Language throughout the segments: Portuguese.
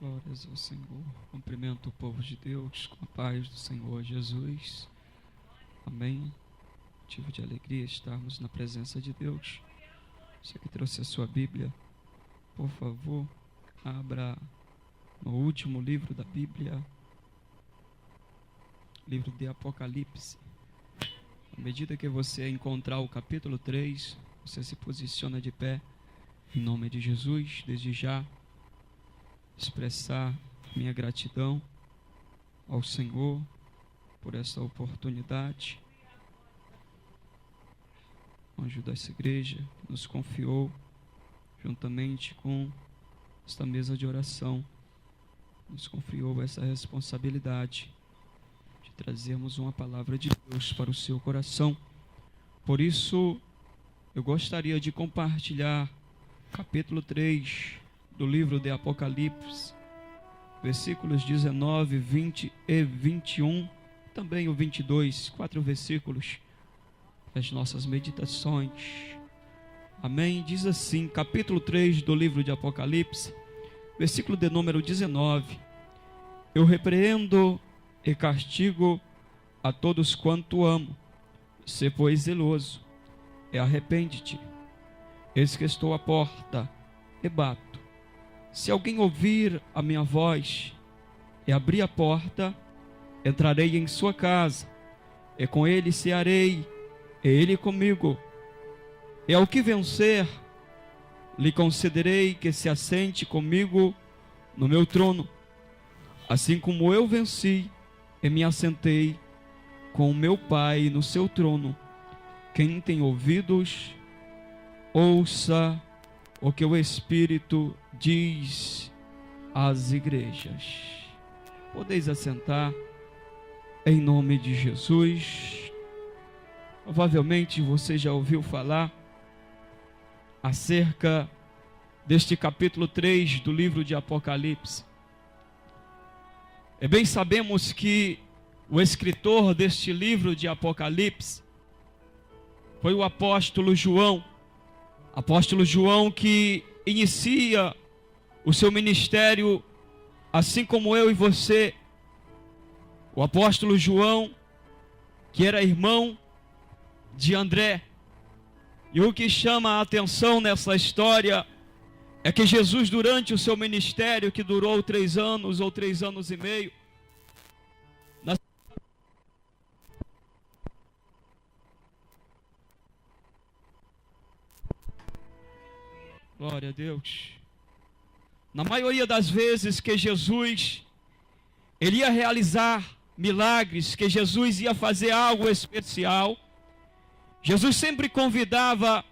Glórias ao Senhor. Cumprimento o povo de Deus com a paz do Senhor Jesus. Amém. Motivo de alegria estarmos na presença de Deus. Você que trouxe a sua Bíblia, por favor, abra no último livro da Bíblia, livro de Apocalipse. À medida que você encontrar o capítulo 3, você se posiciona de pé, em nome de Jesus, desde já, expressar minha gratidão ao Senhor por essa oportunidade. O anjo dessa igreja nos confiou, juntamente com esta mesa de oração, nos confiou essa responsabilidade de trazermos uma palavra de Deus para o seu coração. Por isso, eu gostaria de compartilhar capítulo 3 do livro de Apocalipse, versículos 19, 20 e 21, também o 22, 4 versículos das nossas meditações. Amém? Diz assim, capítulo 3 do livro de Apocalipse, versículo de número 19: Eu repreendo e castigo a todos quanto amo. Sê, pois, zeloso e arrepende-te. Eis que estou à porta e bato. Se alguém ouvir a minha voz e abrir a porta, entrarei em sua casa, e com ele cearei, e ele comigo. E ao que vencer, lhe concederei que se assente comigo no meu trono, assim como eu venci e me assentei com o meu Pai no seu trono. Quem tem ouvidos, ouça o que o Espírito diz às igrejas. Podeis assentar em nome de Jesus. Provavelmente você já ouviu falar acerca deste capítulo 3 do livro de Apocalipse. Bem sabemos que o escritor deste livro de Apocalipse foi o apóstolo João. Apóstolo João, que inicia o seu ministério assim como eu e você. O apóstolo João, que era irmão de André. E o que chama a atenção nessa história é que Jesus, durante o seu ministério, que durou 3 anos ou 3 anos e meio, glória a Deus. Na maioria das vezes que Jesus ele ia realizar milagres, que Jesus ia fazer algo especial, Jesus sempre convidava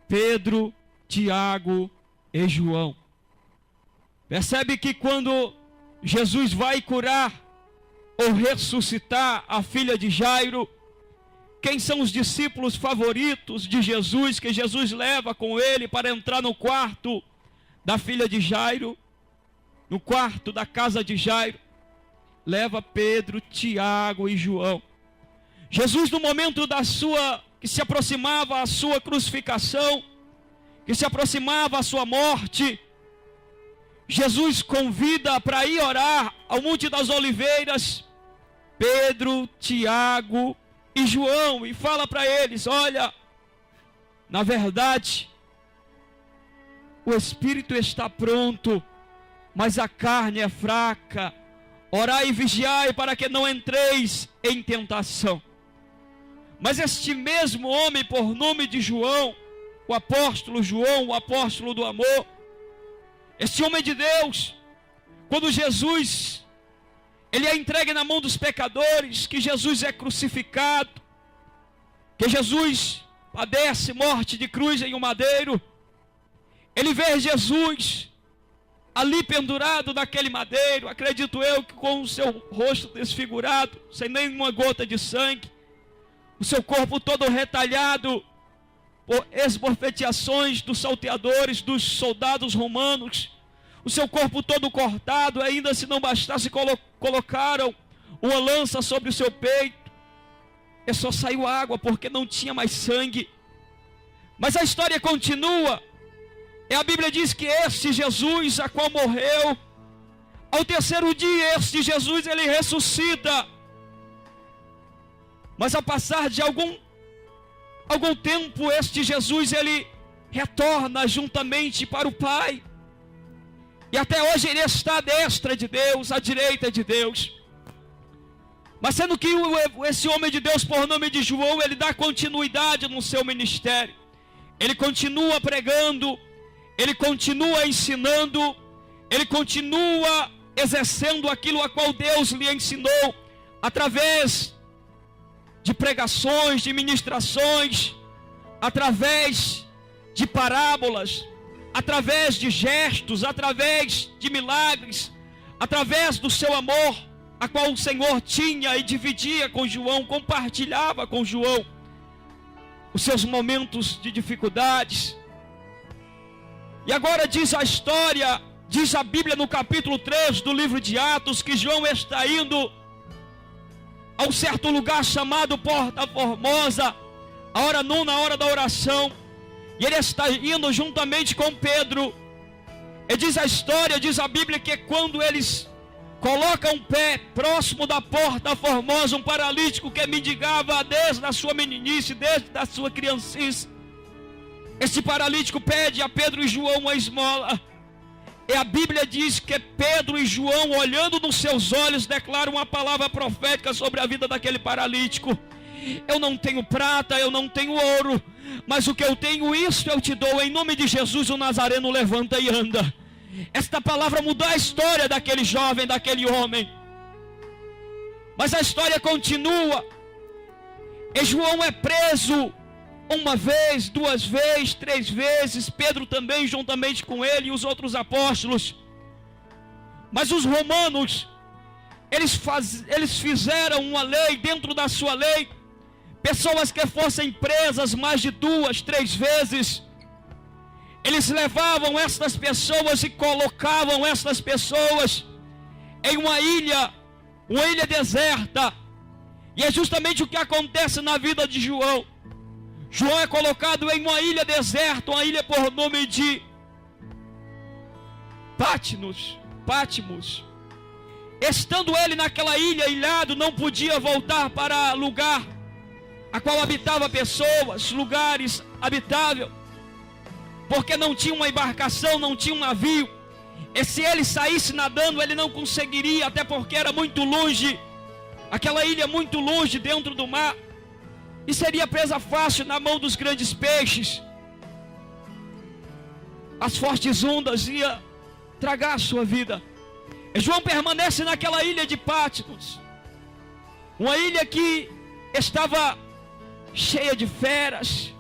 Pedro, Tiago e João. Percebe que quando Jesus vai curar ou ressuscitar a filha de Jairo, quem são os discípulos favoritos de Jesus, que Jesus leva com ele para entrar no quarto da filha de Jairo, no quarto da casa de Jairo? Leva Pedro, Tiago e João. Jesus, no momento que se aproximava a sua crucificação, que se aproximava a sua morte, Jesus convida para ir orar ao Monte das Oliveiras Pedro, Tiago e João, e fala para eles: olha, na verdade, o espírito está pronto, mas a carne é fraca. Orai e vigiai para que não entreis em tentação. Mas este mesmo homem, por nome de João, o apóstolo João, o apóstolo do amor, este homem de Deus, quando Jesus ele é entregue na mão dos pecadores, que Jesus é crucificado, que Jesus padece morte de cruz em um madeiro, ele vê Jesus ali pendurado naquele madeiro, acredito eu que com o seu rosto desfigurado, sem nenhuma gota de sangue, o seu corpo todo retalhado por esbofeteações dos salteadores, dos soldados romanos, o seu corpo todo cortado, ainda se não bastasse, colocaram uma lança sobre o seu peito, e só saiu água porque não tinha mais sangue. Mas a história continua, e a Bíblia diz que este Jesus, a qual morreu, Ao terceiro dia, este Jesus, ele ressuscita. Mas ao passar de algum tempo, este Jesus, ele retorna juntamente para o Pai. E até hoje ele está à destra de Deus, à direita de Deus. Mas sendo que esse homem de Deus, por nome de João, ele dá continuidade no seu ministério. Ele continua pregando, ele continua ensinando, ele continua exercendo aquilo a qual Deus lhe ensinou, através de pregações, de ministrações, através de parábolas, através de gestos, através de milagres, através do seu amor, a qual o Senhor tinha e dividia com João, compartilhava com João os seus momentos de dificuldades. E agora diz a história, diz a Bíblia no capítulo 3 do livro de Atos, que João está indo a um certo lugar chamado Porta Formosa, a hora nona, a hora da oração, e ele está indo juntamente com Pedro. E diz a história, diz a Bíblia, que quando eles colocam um pé próximo da Porta Formosa, um paralítico que mendigava desde a sua meninice, desde a sua criancice, esse paralítico pede a Pedro e João uma esmola. E a Bíblia diz que Pedro e João, olhando nos seus olhos, declaram uma palavra profética sobre a vida daquele paralítico. Eu não tenho prata, eu não tenho ouro, mas o que eu tenho, isso eu te dou. Em nome de Jesus, o Nazareno, levanta e anda. Esta palavra mudou a história daquele jovem, daquele homem. Mas a história continua. E João é preso uma vez, duas vezes, três vezes. Pedro também, juntamente com ele e os outros apóstolos. Mas os romanos, eles fizeram uma lei, dentro da sua lei, pessoas que fossem presas mais de duas, três vezes, eles levavam estas pessoas e colocavam estas pessoas em uma ilha deserta. E é justamente o que acontece na vida de João. João é colocado em uma ilha deserta, uma ilha por nome de Patmos. Estando ele naquela ilha, ilhado, não podia voltar para lugar a qual habitava pessoas, lugares habitáveis, porque não tinha uma embarcação, não tinha um navio. E se ele saísse nadando, ele não conseguiria, até porque era muito longe, aquela ilha muito longe dentro do mar, e seria presa fácil na mão dos grandes peixes. As fortes ondas iam tragar a sua vida. E João permanece naquela ilha de Patmos, uma ilha que estava cheia de feras.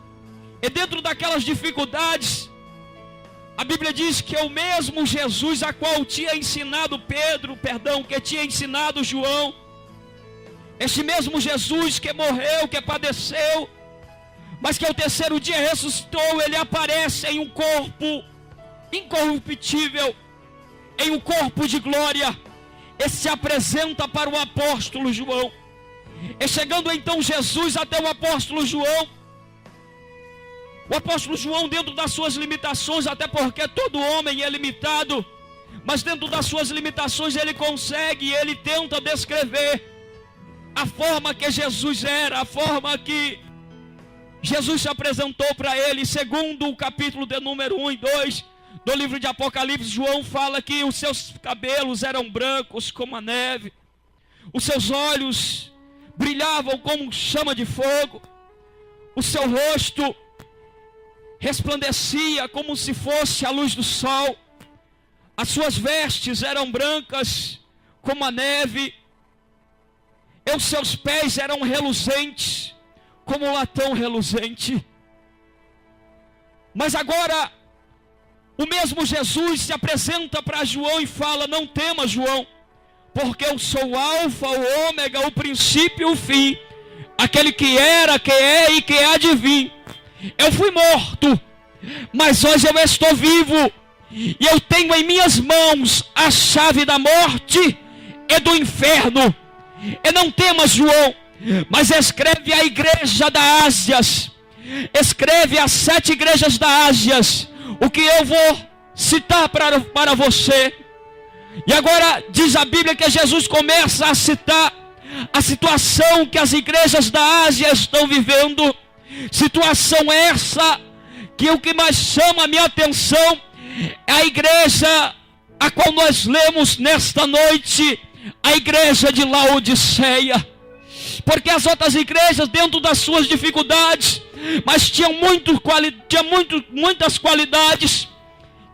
E dentro daquelas dificuldades, a Bíblia diz que é o mesmo Jesus a qual tinha ensinado que tinha ensinado João, esse mesmo Jesus que morreu, que padeceu, mas que ao terceiro dia ressuscitou, ele aparece em um corpo incorruptível, em um corpo de glória, e se apresenta para o apóstolo João. E chegando então Jesus até o apóstolo João, o apóstolo João, dentro das suas limitações, até porque todo homem é limitado, mas dentro das suas limitações ele consegue, ele tenta descrever a forma que Jesus era, a forma que Jesus se apresentou para ele. Segundo o capítulo de número 1 e 2 do livro de Apocalipse, João fala que os seus cabelos eram brancos como a neve, os seus olhos brilhavam como chama de fogo, o seu rosto resplandecia como se fosse a luz do sol, as suas vestes eram brancas como a neve, e os seus pés eram reluzentes como latão reluzente. Mas agora o mesmo Jesus se apresenta para João e fala: não temas, João, porque eu sou o alfa, o ômega, o princípio e o fim, aquele que era, que é e que há de vir. Eu fui morto, mas hoje eu estou vivo, e eu tenho em minhas mãos a chave da morte e do inferno. E não temas, João, mas escreve à igreja da Ásia, escreve às 7 igrejas da Ásia, o que eu vou citar para você. E agora diz a Bíblia que Jesus começa a citar a situação que as igrejas da Ásia estão vivendo. Situação essa que o que mais chama a minha atenção é a igreja a qual nós lemos nesta noite, a igreja de Laodiceia. Porque as outras igrejas, dentro das suas dificuldades, mas tinham muitas qualidades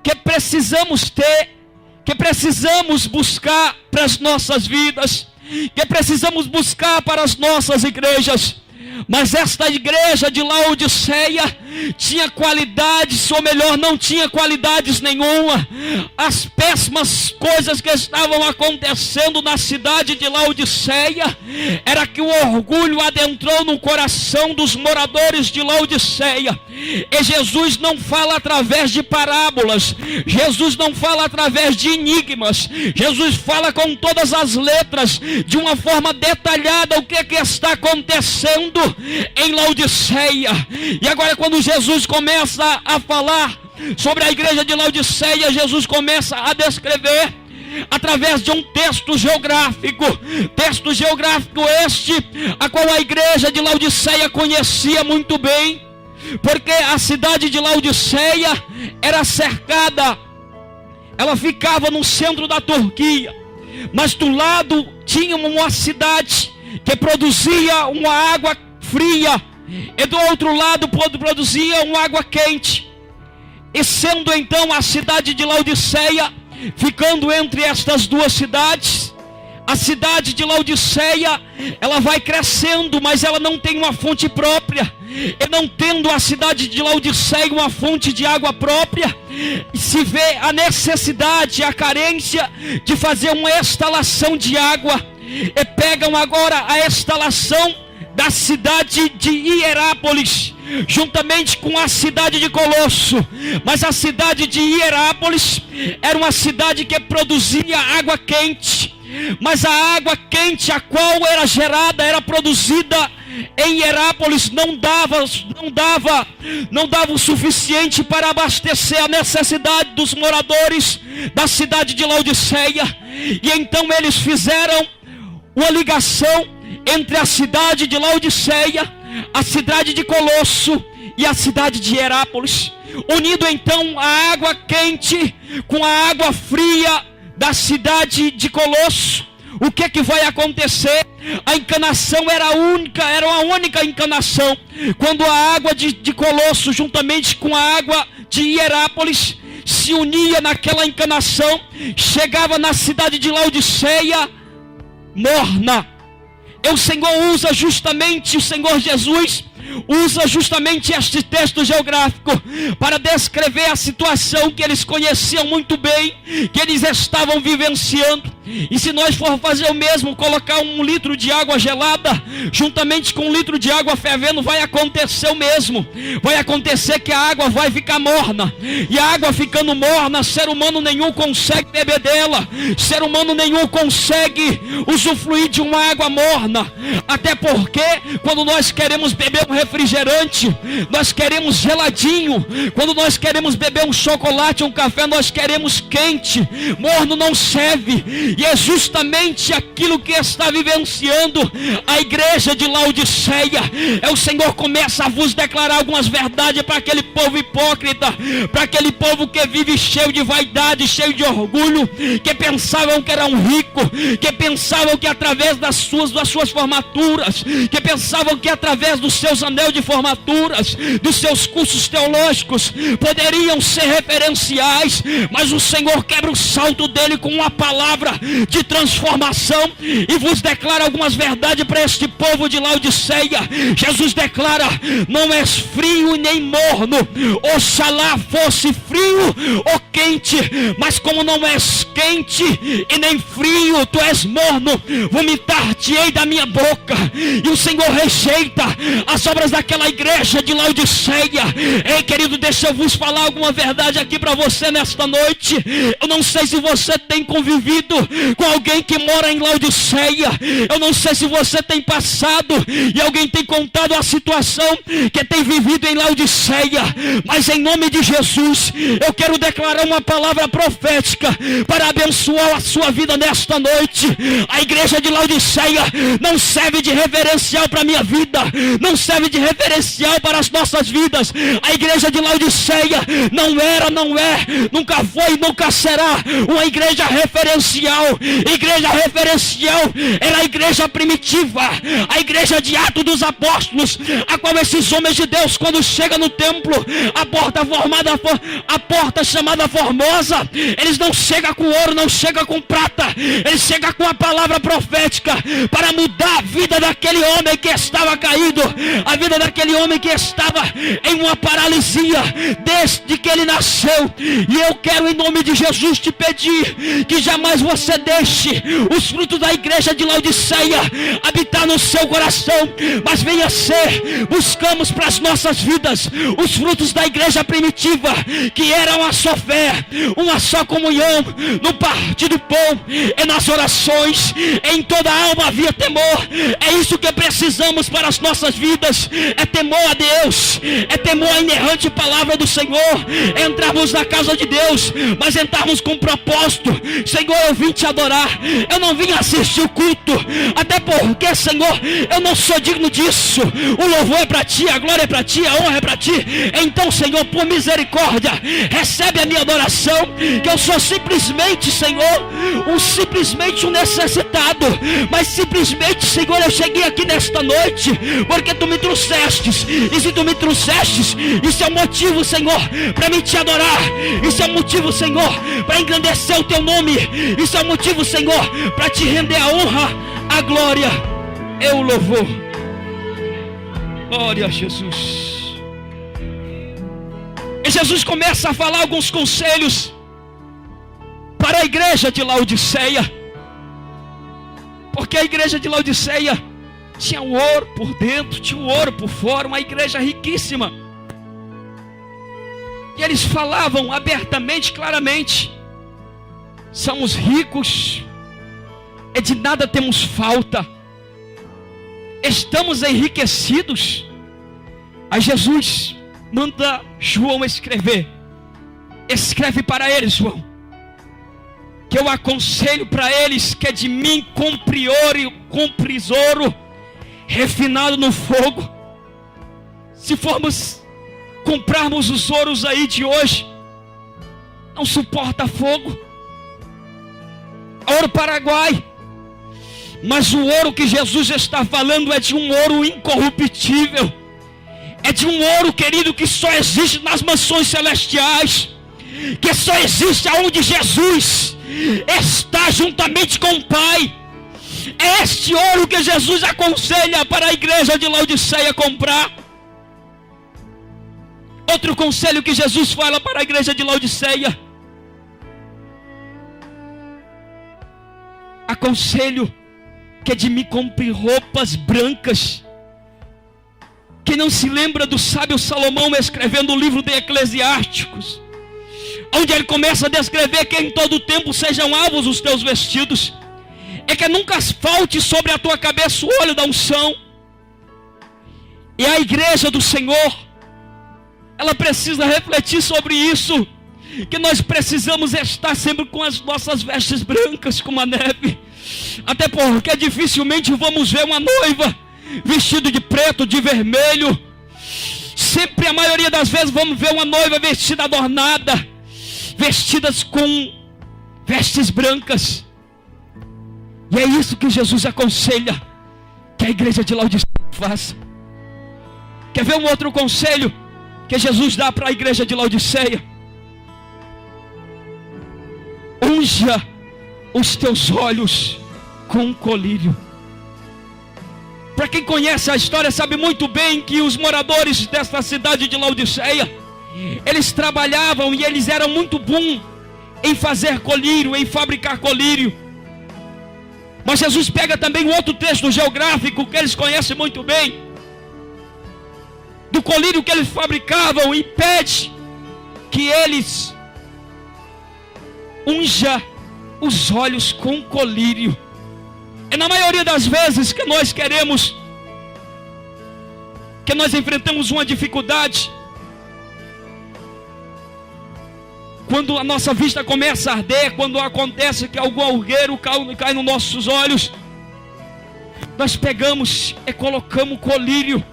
que precisamos ter, que precisamos buscar para as nossas vidas, que precisamos buscar para as nossas igrejas. Mas esta igreja de Laodiceia tinha qualidades, ou melhor, não tinha qualidades nenhuma. As péssimas coisas que estavam acontecendo na cidade de Laodiceia era que o orgulho adentrou no coração dos moradores de Laodiceia. E Jesus não fala através de parábolas, Jesus não fala através de enigmas, Jesus fala com todas as letras, de uma forma detalhada, o que está acontecendo em Laodiceia. E agora, quando Jesus começa a falar sobre a igreja de Laodiceia, Jesus começa a descrever através de um texto geográfico este, a qual a igreja de Laodiceia conhecia muito bem, porque a cidade de Laodiceia era cercada, ela ficava no centro da Turquia, mas do lado tinha uma cidade que produzia uma água fria, e do outro lado produzia uma água quente. E sendo então a cidade de Laodiceia ficando entre estas duas cidades, a cidade de Laodiceia, ela vai crescendo, mas ela não tem uma fonte própria. E não tendo a cidade de Laodiceia uma fonte de água própria, se vê a necessidade, a carência de fazer uma instalação de água. E pegam agora a instalação da cidade de Hierápolis, juntamente com a cidade de Colosso. Mas a cidade de Hierápolis era uma cidade que produzia água quente, mas a água quente a qual era gerada, era produzida em Hierápolis, não dava o suficiente para abastecer a necessidade dos moradores da cidade de Laodiceia. E então eles fizeram uma ligação entre a cidade de Laodiceia, a cidade de Colosso e a cidade de Hierápolis, unindo então a água quente com a água fria da cidade de Colosso. O que vai acontecer? A encanação era uma única encanação. Quando a água de Colosso, juntamente com a água de Hierápolis, se unia naquela encanação, chegava na cidade de Laodiceia morna. E o Senhor Jesus usa justamente este texto geográfico para descrever a situação que eles conheciam muito bem, que eles estavam vivenciando. E se nós for fazer o mesmo, colocar 1 litro de água gelada juntamente com 1 litro de água fervendo, vai acontecer o mesmo. Vai acontecer que a água vai ficar morna, e a água ficando morna, ser humano nenhum consegue beber dela, ser humano nenhum consegue usufruir de uma água morna. Até porque quando nós queremos beber um refrigerante, nós queremos geladinho. Quando nós queremos beber um chocolate, um café, nós queremos quente. Morno não serve. E é justamente aquilo que está vivenciando a igreja de Laodiceia. O Senhor começa a vos declarar algumas verdades para aquele povo hipócrita, para aquele povo que vive cheio de vaidade, cheio de orgulho, que pensavam que eram ricos, que pensavam que através das suas formaturas, que pensavam que através dos seus anel de formaturas, dos seus cursos teológicos, poderiam ser referenciais. Mas o Senhor quebra o salto dele com uma palavra de transformação e vos declara algumas verdades para este povo de Laodiceia. Jesus declara: não és frio nem morno, oxalá fosse frio ou quente, mas como não és quente e nem frio, tu és morno, vomitar-te-ei da minha boca. E o Senhor rejeita as obras daquela igreja de Laodiceia. Ei, querido, deixa eu vos falar alguma verdade aqui para você nesta noite. Eu não sei se você tem convivido com alguém que mora em Laodiceia. Eu não sei se você tem passado e alguém tem contado a situação que tem vivido em Laodiceia, mas em nome de Jesus, eu quero declarar uma palavra profética para abençoar a sua vida nesta noite. A igreja de Laodiceia não serve de referencial para a minha vida, não serve de referencial para as nossas vidas. A igreja de Laodiceia não era, não é, nunca foi e nunca será uma igreja referencial. Igreja referencial era a igreja primitiva, a igreja de Atos dos Apóstolos, a qual esses homens de Deus, quando chegam no templo, a porta chamada Formosa, eles não chegam com ouro, não chegam com prata, eles chegam com a palavra profética para mudar a vida daquele homem que estava caído, a vida daquele homem que estava em uma paralisia desde que ele nasceu. E eu quero em nome de Jesus te pedir que jamais você deixe os frutos da igreja de Laodiceia habitar no seu coração, mas venha ser, buscamos para as nossas vidas os frutos da igreja primitiva, que era uma só fé, uma só comunhão, no partir do pão e nas orações. Em toda a alma havia temor. É isso que precisamos para as nossas vidas, é temor a Deus, é temor à inerrante palavra do Senhor. Entrarmos na casa de Deus, mas entrarmos com propósito. Senhor, eu vim te adorar, eu não vim assistir o culto, até porque, Senhor, eu não sou digno disso. O louvor é para ti, a glória é para ti, a honra é para ti. Então, Senhor, por misericórdia, recebe a minha adoração, que eu sou simplesmente, Senhor, simplesmente um necessitado, mas simplesmente, Senhor, eu cheguei aqui nesta noite porque tu me trouxestes, e se tu me trouxestes, isso é um motivo, Senhor, para me te adorar, isso é um motivo, Senhor, para engrandecer o teu nome, isso é um motivo, Senhor, para te render a honra, a glória e o louvor. Glória a Jesus. E Jesus começa a falar alguns conselhos para a igreja de Laodiceia, porque a igreja de Laodiceia tinha o ouro por dentro, tinha o ouro por fora, uma igreja riquíssima. E eles falavam abertamente, claramente: somos ricos e de nada temos falta, estamos enriquecidos. Aí Jesus manda João escrever: escreve para eles, João, que eu aconselho para eles que de mim compre ouro refinado no fogo. Se comprarmos os ouros aí de hoje, não suporta fogo. Ouro paraguai. Mas o ouro que Jesus está falando é de um ouro incorruptível. É de um ouro, querido, que só existe nas mansões celestiais, que só existe aonde Jesus está juntamente com o Pai. É este ouro que Jesus aconselha para a igreja de Laodiceia comprar. Outro conselho que Jesus fala para a igreja de Laodiceia: aconselho que de mim compre roupas brancas. Quem não se lembra do sábio Salomão escrevendo o livro de Eclesiásticos, onde ele começa a descrever que em todo tempo sejam alvos os teus vestidos, é que nunca falte sobre a tua cabeça o óleo da unção. E a igreja do Senhor, ela precisa refletir sobre isso, que nós precisamos estar sempre com as nossas vestes brancas como a neve, até porque dificilmente vamos ver uma noiva vestida de preto, de vermelho. Sempre, a maioria das vezes, vamos ver uma noiva vestida adornada, vestidas com vestes brancas. E é isso que Jesus aconselha que a igreja de Laodiceia faça. Quer ver um outro conselho que Jesus dá para a igreja de Laodiceia? Unja os teus olhos com um colírio. Para quem conhece a história, sabe muito bem que os moradores desta cidade de Laodiceia, eles trabalhavam e eles eram muito bons em fazer colírio, em fabricar colírio. Mas Jesus pega também um outro texto geográfico que eles conhecem muito bem, do colírio que eles fabricavam, e pede que eles unja os olhos com colírio. É na maioria das vezes que nós queremos, que nós enfrentamos uma dificuldade, quando a nossa vista começa a arder, quando acontece que algum algueiro cai nos nossos olhos, nós pegamos e colocamos colírio.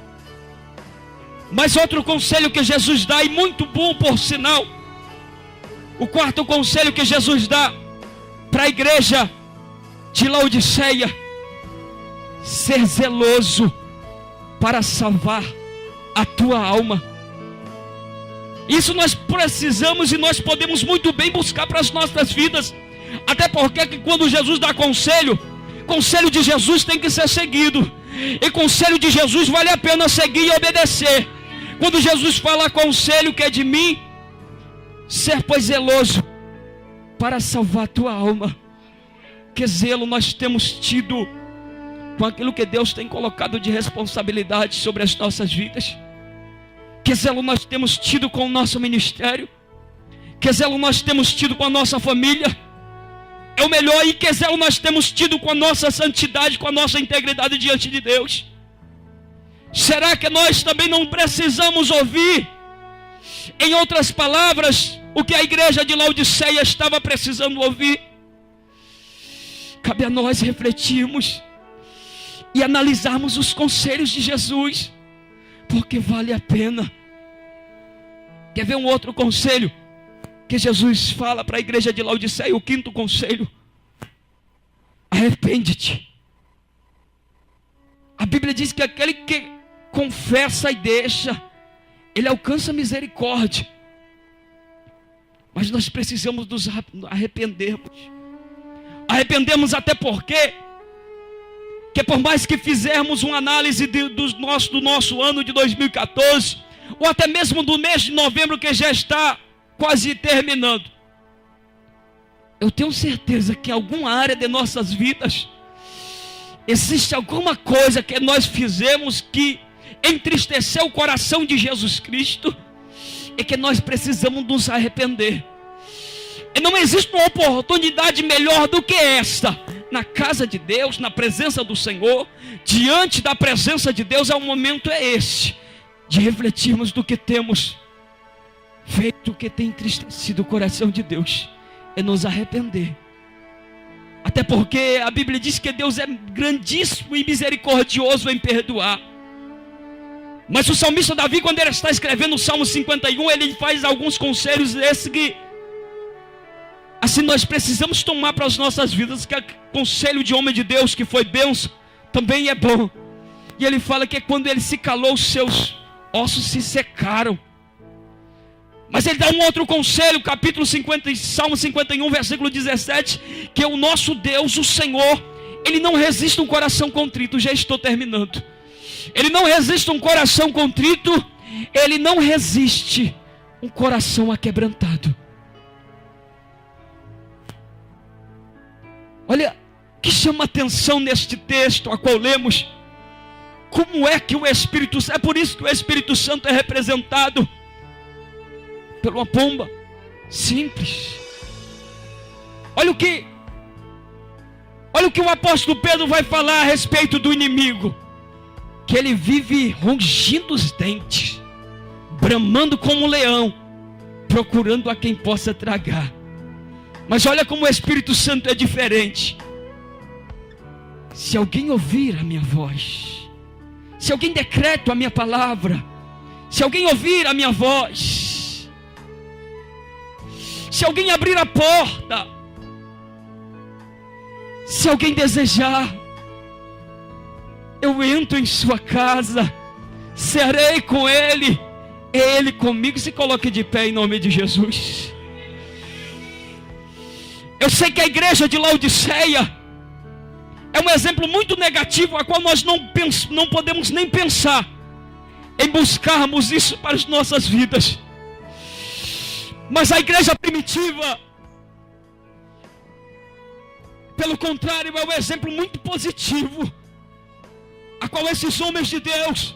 Mas outro conselho que Jesus dá, e muito bom por sinal, o quarto conselho que Jesus dá para a igreja de Laodiceia: ser zeloso para salvar a tua alma. Isso nós precisamos e nós podemos muito bem buscar para as nossas vidas. Até porque que quando Jesus dá conselho, conselho de Jesus tem que ser seguido. E conselho de Jesus vale a pena seguir e obedecer. Quando Jesus fala conselho que é de mim, ser pois zeloso para salvar a tua alma. Que zelo nós temos tido com aquilo que Deus tem colocado de responsabilidade sobre as nossas vidas. Que zelo nós temos tido com o nosso ministério. Que zelo nós temos tido com a nossa família. É o melhor. E que zelo nós temos tido com a nossa santidade, com a nossa integridade diante de Deus. Será que nós também não precisamos ouvir, em outras palavras, o que a igreja de Laodiceia estava precisando ouvir? Cabe a nós refletirmos e analisarmos os conselhos de Jesus, porque vale a pena. Quer ver um outro conselho que Jesus fala para a igreja de Laodiceia? O quinto conselho: arrepende-te. A Bíblia diz que aquele que confessa e deixa, ele alcança misericórdia. Mas nós precisamos nos arrependermos. Arrependemos até porque que por mais que fizermos uma análise do nosso ano de 2014, ou até mesmo do mês de novembro, que já está quase terminando, eu tenho certeza que em alguma área de nossas vidas existe alguma coisa que nós fizemos que entristeceu o coração de Jesus Cristo, e que nós precisamos nos arrepender. E não existe uma oportunidade melhor do que esta, na casa de Deus, na presença do Senhor, diante da presença de Deus. O momento é esse, de refletirmos do que temos feito, que tem entristecido o coração de Deus, e nos arrepender. Até porque a Bíblia diz que Deus é grandíssimo e misericordioso em perdoar. Mas o salmista Davi, quando ele está escrevendo o Salmo 51, ele faz alguns conselhos desses que, assim, nós precisamos tomar para as nossas vidas. Que é conselho de homem de Deus, que foi bênção, também é bom. E ele fala que quando ele se calou, os seus ossos se secaram. Mas ele dá um outro conselho, capítulo 50, Salmo 51, versículo 17, que é o nosso Deus, o Senhor, ele não resiste um coração contrito. Já estou terminando. Ele não resiste um coração contrito, ele não resiste um coração aquebrantado. Olha, que chama atenção neste texto a qual lemos, como é que o Espírito Santo, é por isso que o Espírito Santo é representado por uma pomba simples. Olha o que o apóstolo Pedro vai falar a respeito do inimigo, que ele vive rangindo os dentes, bramando como um leão, procurando a quem possa tragar. Mas olha como o Espírito Santo é diferente. Se alguém ouvir a minha voz, se alguém decreta a minha palavra, se alguém ouvir a minha voz, se alguém abrir a porta, se alguém desejar, eu entro em sua casa, serei com ele, ele comigo. Se coloque de pé em nome de Jesus. Eu sei que a igreja de Laodiceia é um exemplo muito negativo, a qual nós não podemos nem pensar em buscarmos isso para as nossas vidas. Mas a igreja primitiva, pelo contrário, é um exemplo muito positivo, a qual esses homens de Deus,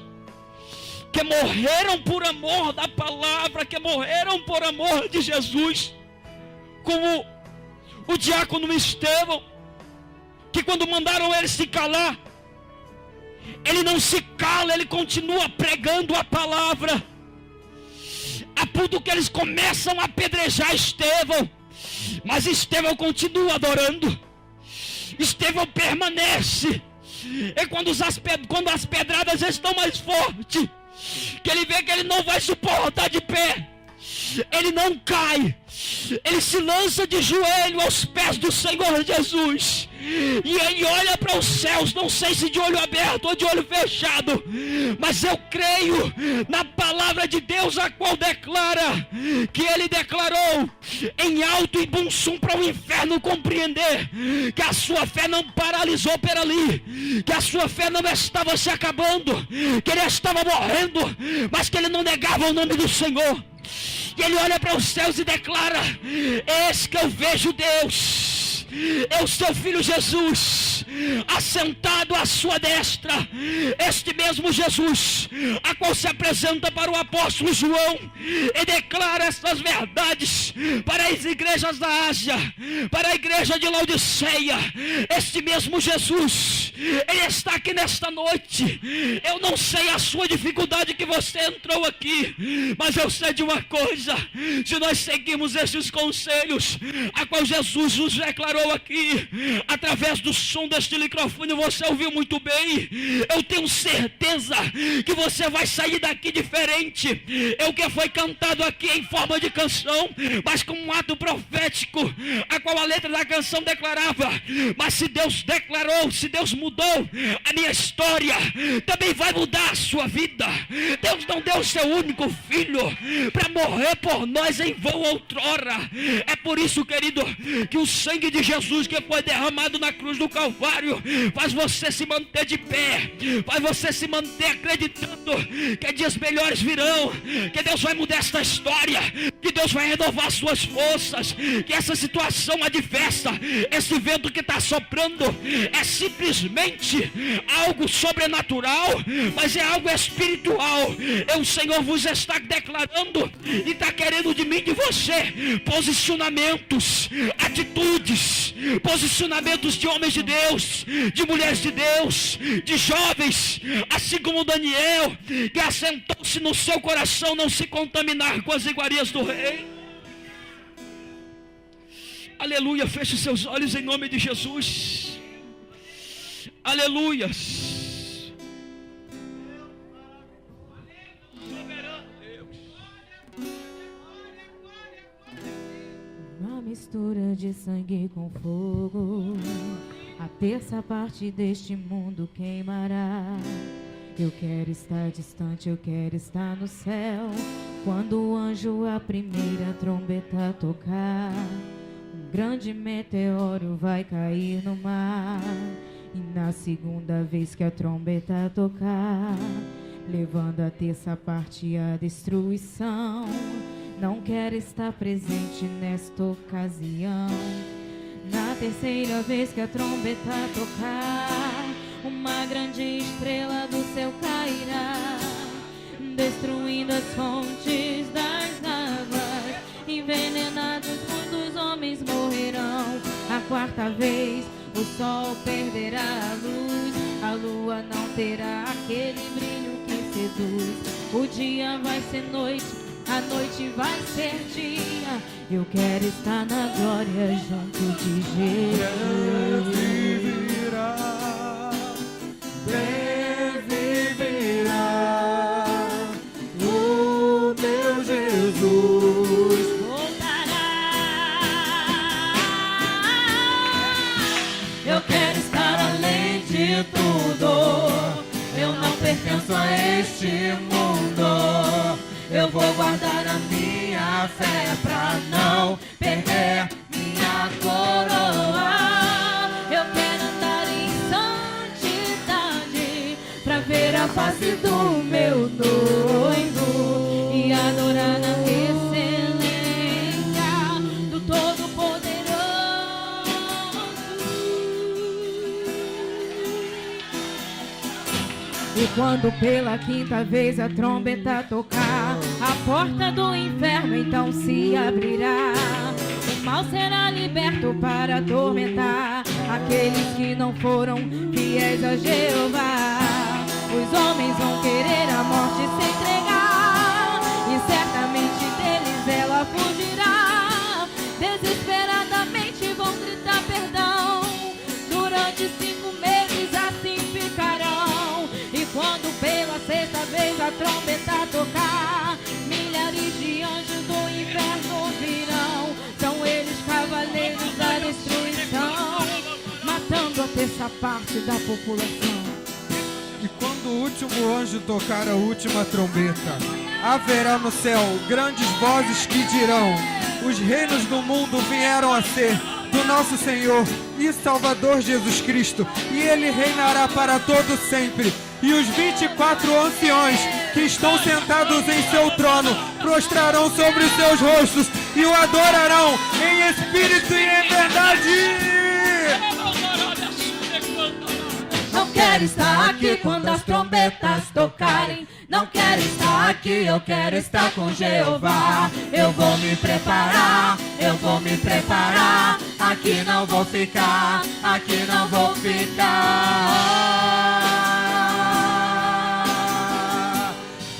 que morreram por amor da palavra, que morreram por amor de Jesus, como o diácono Estevão, que quando mandaram ele se calar, ele não se cala, ele continua pregando a palavra. A ponto que eles começam a apedrejar Estevão, mas Estevão continua adorando. Estevão permanece. E quando as pedradas estão mais fortes, que ele vê que ele não vai suportar de pé, ele não cai, ele se lança de joelho aos pés do Senhor Jesus, e ele olha para os céus, não sei se de olho aberto ou de olho fechado, mas eu creio na palavra de Deus, a qual declara, que ele declarou em alto e bom som para o inferno compreender, que a sua fé não paralisou por ali, que a sua fé não estava se acabando, que ele estava morrendo, mas que ele não negava o nome do Senhor. E ele olha para os céus e declara: eis que eu vejo Deus, é o seu filho Jesus, assentado à sua destra. Este mesmo Jesus, a qual se apresenta para o apóstolo João e declara estas verdades para as igrejas da Ásia, para a igreja de Laodiceia. Este mesmo Jesus, ele está aqui nesta noite. Eu não sei a sua dificuldade que você entrou aqui, mas eu sei de uma coisa: se nós seguimos esses conselhos a qual Jesus nos declarou aqui, através do som deste microfone, você ouviu muito bem. Eu tenho certeza que você vai sair daqui diferente. É o que foi cantado aqui em forma de canção, mas com um ato profético, a qual a letra da canção declarava: mas se Deus declarou, se Deus mudou a minha história, também vai mudar a sua vida. Deus não deu o seu único filho para morrer por nós em vão outrora. É por isso, querido, que o sangue de Jesus que foi derramado na cruz do Calvário faz você se manter de pé, faz você se manter acreditando que dias melhores virão, que Deus vai mudar esta história, que Deus vai renovar suas forças, que essa situação adversa, esse vento que está soprando, é simplesmente algo sobrenatural, mas é algo espiritual. E o Senhor vos está declarando e está querendo de mim e de você posicionamentos, atitudes, posicionamentos de homens de Deus, de mulheres de Deus, de jovens, assim como Daniel, que assentou-se no seu coração não se contaminar com as iguarias do rei. Aleluia, feche seus olhos em nome de Jesus. Aleluia. Uma mistura de sangue com fogo, a terça parte deste mundo queimará. Eu quero estar distante, eu quero estar no céu, quando o anjo a primeira trombeta tocar. Um grande meteoro vai cair no mar, e na segunda vez que a trombeta tocar, levando a terça parte à destruição. Não quero estar presente nesta ocasião. Na terceira vez que a trombeta tocar, uma grande estrela do céu cairá, destruindo as fontes das águas. Envenenados muitos homens morrerão. A quarta vez o sol perderá a luz, a lua não terá aquele brilho que seduz. O dia vai ser noite, a noite vai ser dia. Eu quero estar na glória junto de Jesus. Viverá o meu Jesus. Voltará. Eu quero estar além de tudo. Eu não pertenço a este mundo. Eu vou guardar a minha fé pra não perder minha coroa. Eu quero andar em santidade pra ver a face do meu noivo e adorar na excelência do Todo-Poderoso. E quando pela quinta vez a trombeta tocar, a porta do inferno então se abrirá. O mal será liberto para atormentar aqueles que não foram fiéis a Jeová. Os homens vão querer a morte se entregar, e certamente deles ela fugirá. Desesperadamente vão gritar perdão, durante 5 meses assim ficarão. E quando pela 6ª vez a trombeta tocar, milhares de anjos do inferno virão. São eles cavaleiros da destruição, matando a 1/3 parte da população. E quando o último anjo tocar a última trombeta, haverá no céu grandes vozes que dirão: os reinos do mundo vieram a ser do nosso Senhor e Salvador Jesus Cristo, e Ele reinará para todo sempre. E os 24 anciões que estão sentados em seu trono prostrarão sobre os seus rostos e o adorarão em espírito e em verdade. Não quero estar aqui quando as trombetas tocarem. Não quero estar aqui, eu quero estar com Jeová. Eu vou me preparar, eu vou me preparar. Aqui não vou ficar, aqui não vou ficar.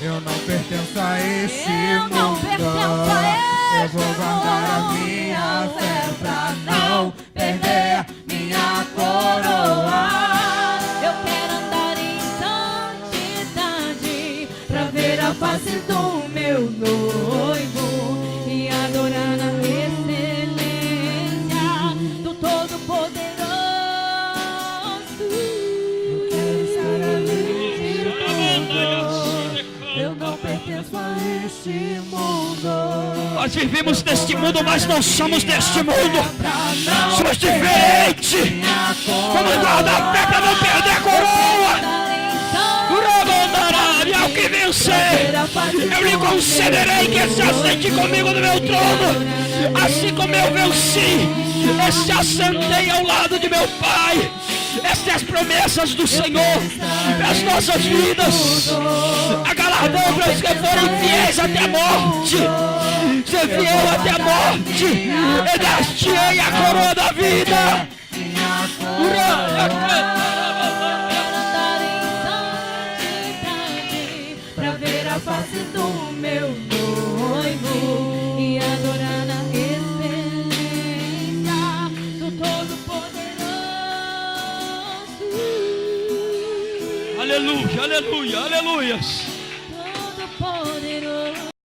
Eu não pertenço a este Eu não mundo. pertenço a Eu vou guardar a minha fé pra não perder minha coroa. Eu quero andar em santidade pra ver a face do meu noivo e adorar na excelência do Todo-Poderoso. Eu quero estar além de tudo. Eu não pertenço a este mundo. Nós vivemos neste mundo, mas não somos deste mundo. Somos diferentes. Vamos guardar a fé para não perder a coroa. E ao que vencer, eu lhe concederei que se assente comigo no meu trono, assim como eu venci e se assentei ao lado de meu Pai. Estas são as promessas do Senhor para as nossas vidas. A galardão para os que forem fiéis até a morte. Ser fiel até a morte, e dar-te-ei a coroa da vida. Pra ver a face do meu noivo e adorar na excelência do Todo-Poderoso. Aleluia, aleluia, aleluia.